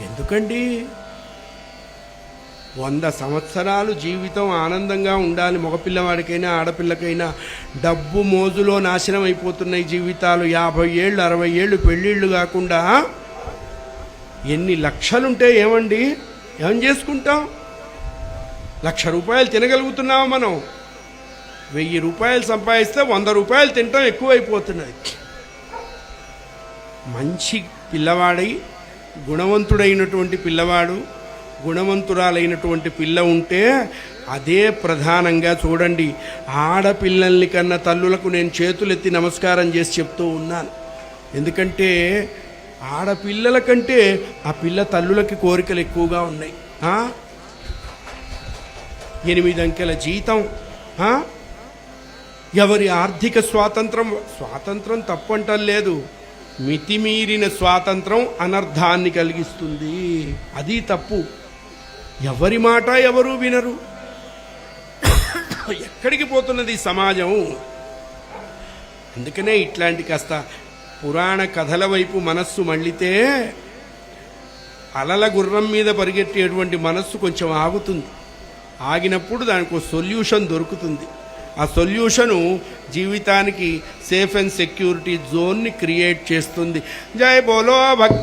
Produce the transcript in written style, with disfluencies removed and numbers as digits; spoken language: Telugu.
ఎందుకండి 100 సంవత్సరాలు జీవితం ఆనందంగా ఉండాలి. మగపిల్లవాడికైనా ఆడపిల్లకైనా డబ్బు మోజులో నాశనం అయిపోతున్నాయి జీవితాలు. 50 ఏళ్ళు 60 ఏళ్ళు పెళ్ళిళ్ళు కాకుండా ఎన్ని లక్షలుంటే ఏమండి, ఏం చేసుకుంటాం? 1,00,000 రూపాయలు తినగలుగుతున్నాం మనం. 1000 రూపాయలు సంపాదిస్తే 100 రూపాయలు తినటం ఎక్కువైపోతున్నది. మంచి పిల్లవాడై గుణవంతుడైనటువంటి పిల్లవాడు, గుణవంతురాలైనటువంటి పిల్ల ఉంటే అదే ప్రధానంగా చూడండి. ఆడపిల్లల్ని కన్నా తల్లులకు నేను చేతులెత్తి నమస్కారం చేసి చెప్తూ ఉన్నాను. ఎందుకంటే ఆడపిల్లల కంటే ఆ పిల్ల తల్లులకి కోరికలు ఎక్కువగా ఉన్నాయి. 8 అంకెల జీతం, ఎవరి ఆర్థిక స్వాతంత్రం తప్పంటలేదు. మితిమీరిన స్వాతంత్రం అనర్థాన్ని కలిగిస్తుంది. అది తప్పు. ఎవరి మాట ఎవరు వినరు. ఎక్కడికి పోతున్నది సమాజం? అందుకనే ఇట్లాంటి కాస్త పురాణ కథల వైపు మనస్సు మళ్ళితే అలల గుర్రం మీద పరిగెట్టేటువంటి మనస్సు కొంచెం ఆగుతుంది. ఆగినప్పుడు దానికి ఒక సొల్యూషన్ దొరుకుతుంది. ఆ సొల్యూషను జీవితానికి సేఫ్ అండ్ సెక్యూరిటీ జోన్ని క్రియేట్ చేస్తుంది. జై బోలో భక్త